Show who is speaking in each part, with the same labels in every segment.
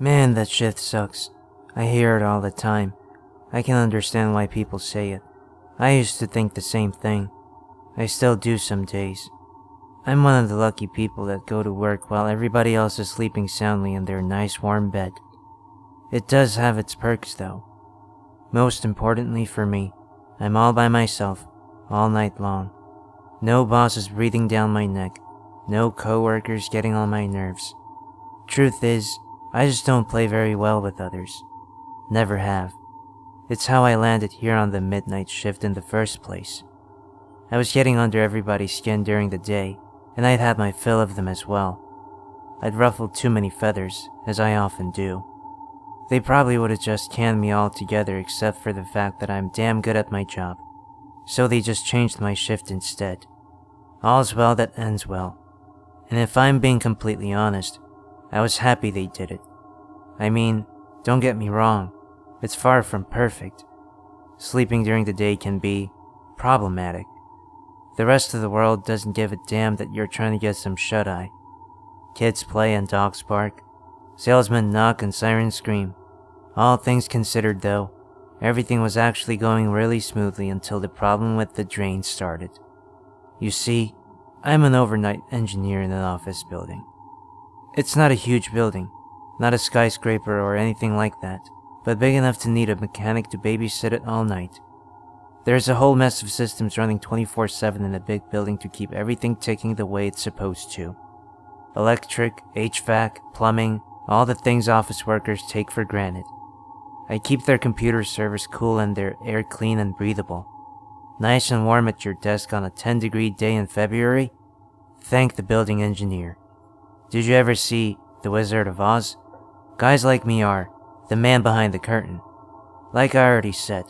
Speaker 1: Man, that shift sucks. I hear it all the time. I can understand why people say it. I used to think the same thing. I still do some days. I'm one of the lucky people that go to work while everybody else is sleeping soundly in their nice warm bed. It does have its perks though. Most importantly for me, I'm all by myself, all night long. No bosses breathing down my neck. No coworkers getting on my nerves. Truth is, I just don't play very well with others. Never have. It's how I landed here on the midnight shift in the first place. I was getting under everybody's skin during the day, and I'd had my fill of them as well. I'd ruffled too many feathers, as I often do. They probably would have just canned me altogether except for the fact that I'm damn good at my job, so they just changed my shift instead. All's well that ends well. And if I'm being completely honest, I was happy they did it. I mean, don't get me wrong, it's far from perfect. Sleeping during the day can be problematic. The rest of the world doesn't give a damn that you're trying to get some shut-eye. Kids play and dogs bark. Salesmen knock and sirens scream. All things considered though, everything was actually going really smoothly until the problem with the drain started. You see, I'm an overnight engineer in an office building. It's not a huge building, not a skyscraper or anything like that, but big enough to need a mechanic to babysit it all night. There's a whole mess of systems running 24/7 in a big building to keep everything ticking the way it's supposed to. Electric, HVAC, plumbing, all the things office workers take for granted. I keep their computer servers cool and their air clean and breathable. Nice and warm at your desk on a 10-degree day in February? Thank the building engineer. Did you ever see The Wizard of Oz? Guys like me are the man behind the curtain. Like I already said,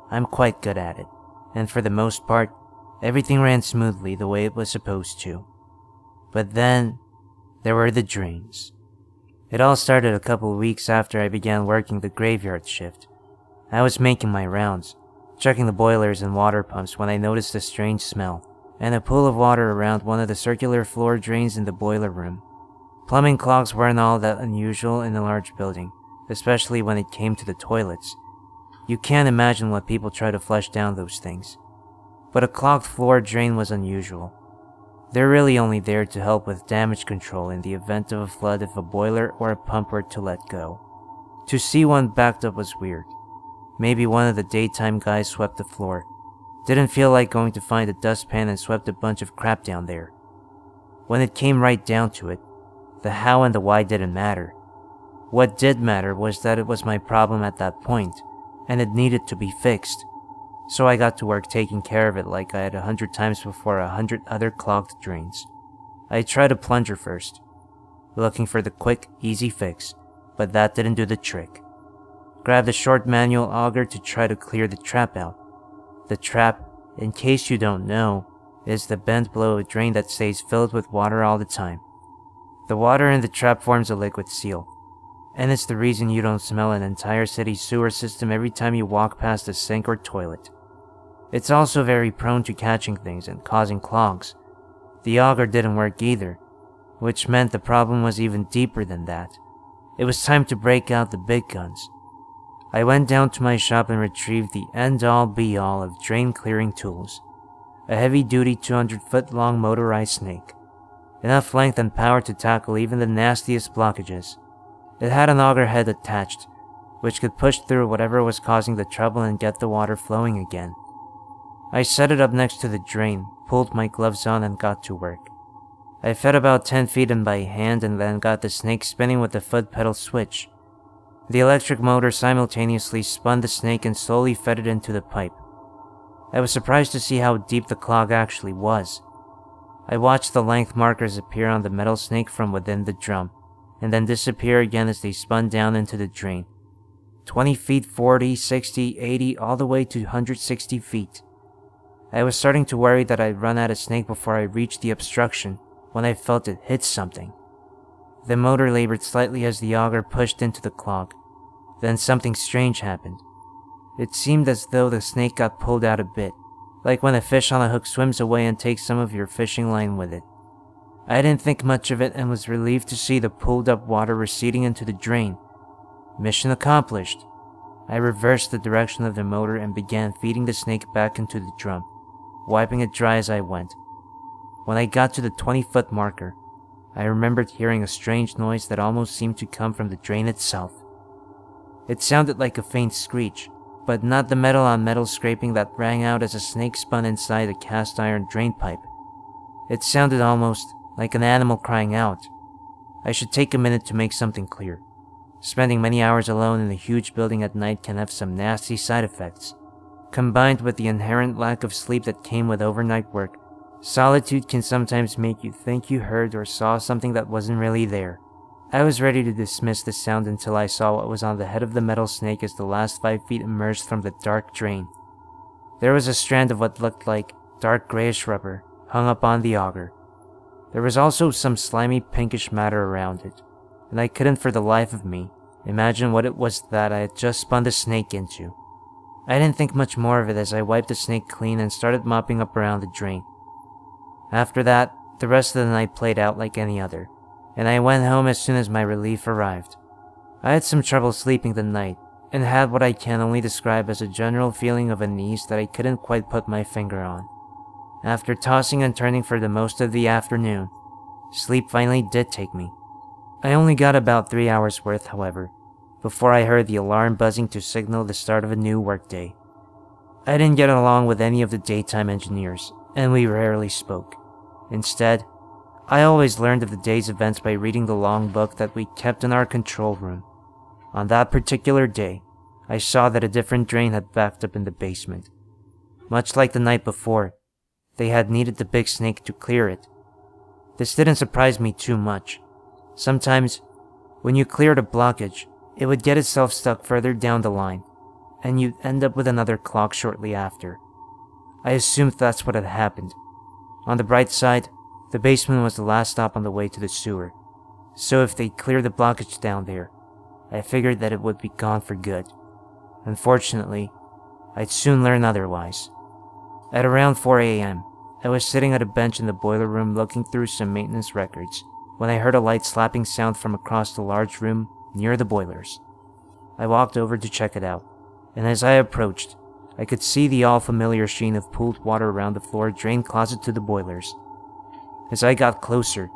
Speaker 1: I'm quite good at it, and for the most part, everything ran smoothly the way it was supposed to. But then, there were the drains. It all started a couple weeks after I began working the graveyard shift. I was making my rounds, checking the boilers and water pumps when I noticed a strange smell, and a pool of water around one of the circular floor drains in the boiler room. Plumbing clogs weren't all that unusual in a large building, especially when it came to the toilets. You can't imagine what people try to flush down those things. But a clogged floor drain was unusual. They're really only there to help with damage control in the event of a flood if a boiler or a pump were to let go. To see one backed up was weird. Maybe one of the daytime guys swept the floor. Didn't feel like going to find a dustpan and swept a bunch of crap down there. When it came right down to it, the how and the why didn't matter. What did matter was that it was my problem at that point, and it needed to be fixed. So I got to work taking care of it like I had 100 times before 100 other clogged drains. I tried a plunger first, looking for the quick, easy fix, but that didn't do the trick. Grabbed a short manual auger to try to clear the trap out. The trap, in case you don't know, is the bent below a drain that stays filled with water all the time. The water in the trap forms a liquid seal, and it's the reason you don't smell an entire city sewer system every time you walk past a sink or toilet. It's also very prone to catching things and causing clogs. The auger didn't work either, which meant the problem was even deeper than that. It was time to break out the big guns. I went down to my shop and retrieved the end-all be-all of drain-clearing tools. A heavy-duty 200-foot-long motorized snake. Enough length and power to tackle even the nastiest blockages. It had an auger head attached, which could push through whatever was causing the trouble and get the water flowing again. I set it up next to the drain, pulled my gloves on, and got to work. I fed about 10 feet in by hand and then got the snake spinning with the foot pedal switch. The electric motor simultaneously spun the snake and slowly fed it into the pipe. I was surprised to see how deep the clog actually was. I watched the length markers appear on the metal snake from within the drum, and then disappear again as they spun down into the drain. 20 feet, 40, 60, 80, all the way to 160 feet. I was starting to worry that I'd run out of snake before I reached the obstruction when I felt it hit something. The motor labored slightly as the auger pushed into the clog. Then something strange happened. It seemed as though the snake got pulled out a bit, like when a fish on a hook swims away and takes some of your fishing line with it. I didn't think much of it and was relieved to see the pulled up water receding into the drain, Mission accomplished. I reversed the direction of the motor and began feeding the snake back into the drum, wiping it dry as I went. When I got to the 20-foot marker, I remembered hearing a strange noise that almost seemed to come from the drain itself. It sounded like a faint screech, but not the metal-on-metal scraping that rang out as a snake spun inside a cast-iron drain pipe. It sounded almost like an animal crying out. I should take a minute to make something clear. Spending many hours alone in a huge building at night can have some nasty side effects. Combined with the inherent lack of sleep that came with overnight work, solitude can sometimes make you think you heard or saw something that wasn't really there. I was ready to dismiss the sound until I saw what was on the head of the metal snake as the last 5 feet emerged from the dark drain. There was a strand of what looked like dark grayish rubber hung up on the auger. There was also some slimy pinkish matter around it, and I couldn't for the life of me imagine what it was that I had just spun the snake into. I didn't think much more of it as I wiped the snake clean and started mopping up around the drain. After that, the rest of the night played out like any other, and I went home as soon as my relief arrived. I had some trouble sleeping the night, and had what I can only describe as a general feeling of unease that I couldn't quite put my finger on. After tossing and turning for the most of the afternoon, sleep finally did take me. I only got about 3 hours worth, however, before I heard the alarm buzzing to signal the start of a new workday. I didn't get along with any of the daytime engineers, and we rarely spoke. Instead, I always learned of the day's events by reading the long book that we kept in our control room. On that particular day, I saw that a different drain had backed up in the basement. Much like the night before, they had needed the big snake to clear it. This didn't surprise me too much. Sometimes, when you cleared a blockage, it would get itself stuck further down the line, and you'd end up with another clog shortly after. I assumed that's what had happened. On the bright side, the basement was the last stop on the way to the sewer, so if they cleared the blockage down there, I figured that it would be gone for good. Unfortunately, I'd soon learn otherwise. At around 4 a.m., I was sitting at a bench in the boiler room looking through some maintenance records when I heard a light slapping sound from across the large room near the boilers. I walked over to check it out, and as I approached, I could see the all-familiar sheen of pooled water around the floor drain closet to the boilers. As I got closer,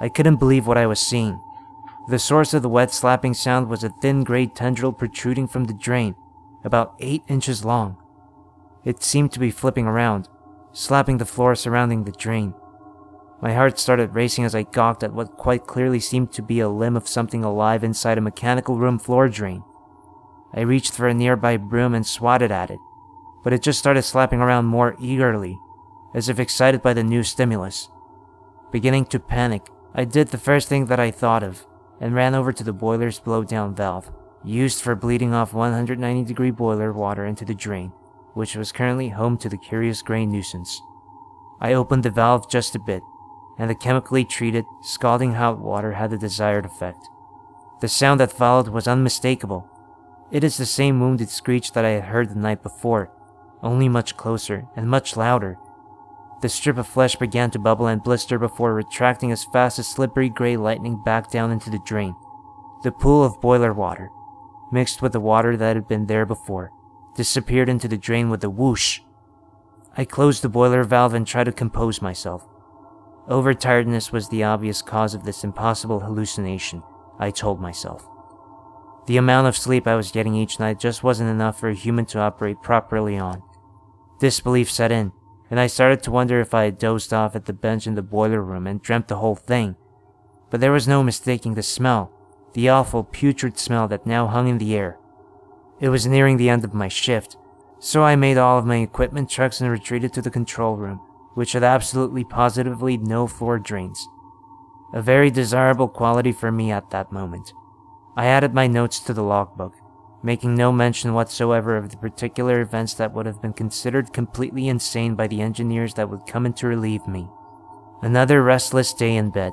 Speaker 1: I couldn't believe what I was seeing. The source of the wet slapping sound was a thin gray tendril protruding from the drain, about 8 inches long. It seemed to be flipping around, slapping the floor surrounding the drain. My heart started racing as I gawked at what quite clearly seemed to be a limb of something alive inside a mechanical room floor drain. I reached for a nearby broom and swatted at it, but it just started slapping around more eagerly, as if excited by the new stimulus. Beginning to panic, I did the first thing that I thought of, and ran over to the boiler's blow-down valve, used for bleeding off 190-degree boiler water into the drain, which was currently home to the curious gray nuisance. I opened the valve just a bit, and the chemically treated, scalding hot water had the desired effect. The sound that followed was unmistakable. It is the same wounded screech that I had heard the night before, only much closer and much louder. The strip of flesh began to bubble and blister before retracting as fast as slippery gray lightning back down into the drain. The pool of boiler water, mixed with the water that had been there before, disappeared into the drain with a whoosh. I closed the boiler valve and tried to compose myself. Overtiredness was the obvious cause of this impossible hallucination, I told myself. The amount of sleep I was getting each night just wasn't enough for a human to operate properly on. Disbelief set in, and I started to wonder if I had dozed off at the bench in the boiler room and dreamt the whole thing. But there was no mistaking the smell, the awful putrid smell that now hung in the air. It was nearing the end of my shift, so I made all of my equipment trucks and retreated to the control room, which had absolutely positively no floor drains. A very desirable quality for me at that moment. I added my notes to the logbook, making no mention whatsoever of the particular events that would have been considered completely insane by the engineers that would come in to relieve me. Another restless day in bed.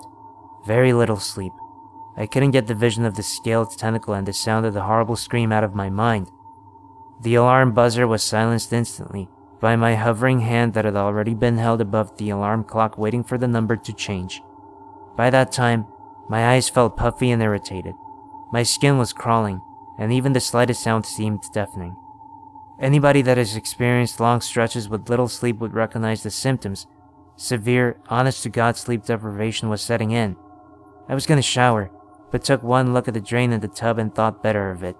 Speaker 1: Very little sleep. I couldn't get the vision of the scaled tentacle and the sound of the horrible scream out of my mind. The alarm buzzer was silenced instantly by my hovering hand that had already been held above the alarm clock waiting for the number to change. By that time, my eyes felt puffy and irritated. My skin was crawling, and even the slightest sound seemed deafening. Anybody that has experienced long stretches with little sleep would recognize the symptoms. Severe, honest-to-God sleep deprivation was setting in. I was going to shower, but took one look at the drain in the tub and thought better of it.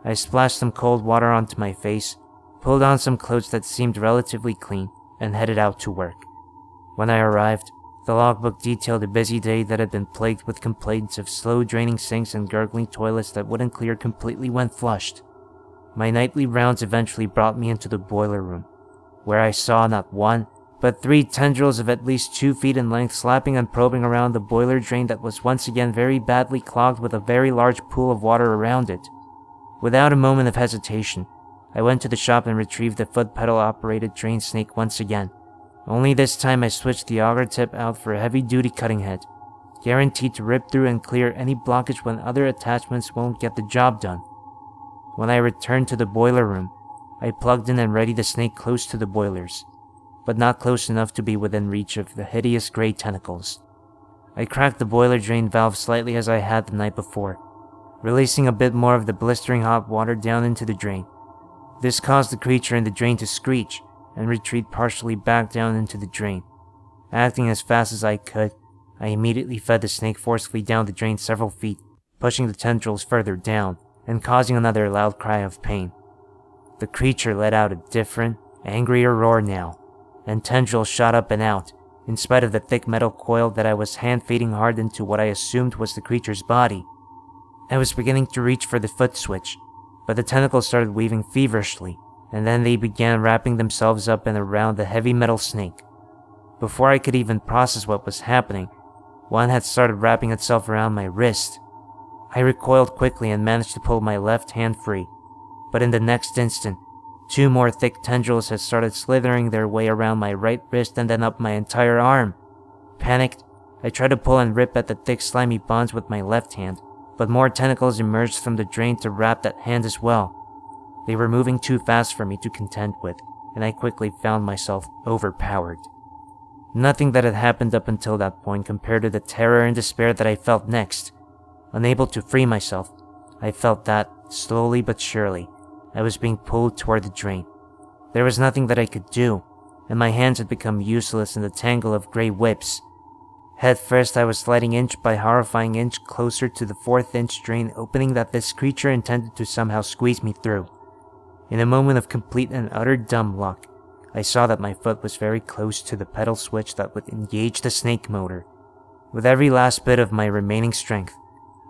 Speaker 1: I splashed some cold water onto my face, pulled on some clothes that seemed relatively clean, and headed out to work. When I arrived, the logbook detailed a busy day that had been plagued with complaints of slow-draining sinks and gurgling toilets that wouldn't clear completely when flushed. My nightly rounds eventually brought me into the boiler room, where I saw not one, but 3 tendrils of at least 2 feet in length slapping and probing around the boiler drain that was once again very badly clogged with a very large pool of water around it. Without a moment of hesitation, I went to the shop and retrieved the foot pedal-operated drain snake once again. Only this time I switched the auger tip out for a heavy-duty cutting head, guaranteed to rip through and clear any blockage when other attachments won't get the job done. When I returned to the boiler room, I plugged in and readied the snake close to the boilers, but not close enough to be within reach of the hideous gray tentacles. I cracked the boiler drain valve slightly as I had the night before, releasing a bit more of the blistering hot water down into the drain. This caused the creature in the drain to screech and retreat partially back down into the drain. Acting as fast as I could, I immediately fed the snake forcefully down the drain several feet, pushing the tendrils further down and causing another loud cry of pain. The creature let out a different, angrier roar now, and tendrils shot up and out, in spite of the thick metal coil that I was hand-feeding hard into what I assumed was the creature's body. I was beginning to reach for the foot switch, but the tentacles started weaving feverishly, and then they began wrapping themselves up and around the heavy metal snake. Before I could even process what was happening, one had started wrapping itself around my wrist. I recoiled quickly and managed to pull my left hand free, but in the next instant, 2 more thick tendrils had started slithering their way around my right wrist and then up my entire arm. Panicked, I tried to pull and rip at the thick slimy bonds with my left hand, but more tentacles emerged from the drain to wrap that hand as well. They were moving too fast for me to contend with, and I quickly found myself overpowered. Nothing that had happened up until that point compared to the terror and despair that I felt next. Unable to free myself, I felt that, slowly but surely, I was being pulled toward the drain. There was nothing that I could do, and my hands had become useless in the tangle of gray whips. Head first, I was sliding inch by horrifying inch closer to the 4th-inch drain opening that this creature intended to somehow squeeze me through. In a moment of complete and utter dumb luck, I saw that my foot was very close to the pedal switch that would engage the snake motor. With every last bit of my remaining strength,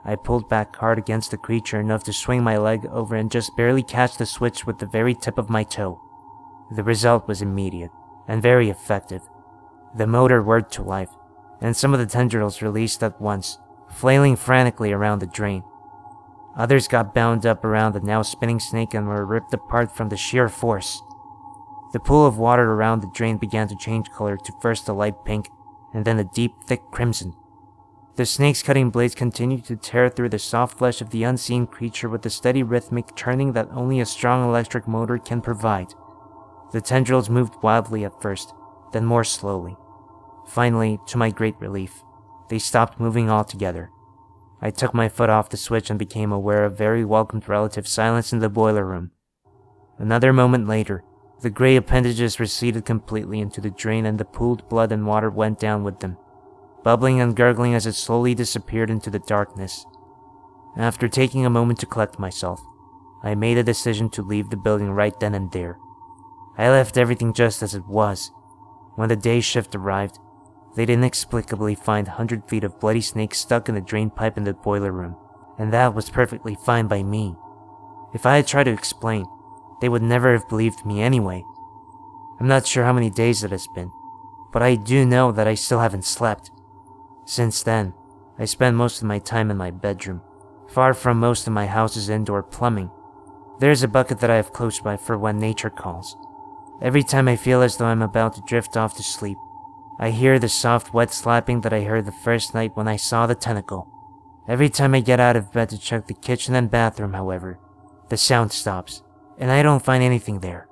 Speaker 1: I pulled back hard against the creature enough to swing my leg over and just barely catch the switch with the very tip of my toe. The result was immediate, and very effective. The motor whirred to life, and some of the tendrils released at once, flailing frantically around the drain. Others got bound up around the now spinning snake and were ripped apart from the sheer force. The pool of water around the drain began to change color to first a light pink, and then a deep, thick crimson. The snake's cutting blades continued to tear through the soft flesh of the unseen creature with the steady rhythmic churning that only a strong electric motor can provide. The tendrils moved wildly at first, then more slowly. Finally, to my great relief, they stopped moving altogether. I took my foot off the switch and became aware of very welcomed relative silence in the boiler room. Another moment later, the gray appendages receded completely into the drain and the pooled blood and water went down with them, bubbling and gurgling as it slowly disappeared into the darkness. After taking a moment to collect myself, I made a decision to leave the building right then and there. I left everything just as it was. When the day shift arrived, they'd inexplicably find 100 feet of bloody snakes stuck in the drain pipe in the boiler room, and that was perfectly fine by me. If I had tried to explain, they would never have believed me anyway. I'm not sure how many days it has been, but I do know that I still haven't slept. Since then, I spend most of my time in my bedroom, far from most of my house's indoor plumbing. There's a bucket that I have close by for when nature calls. Every time I feel as though I'm about to drift off to sleep, I hear the soft, wet slapping that I heard the first night when I saw the tentacle. Every time I get out of bed to check the kitchen and bathroom, however, the sound stops, and I don't find anything there.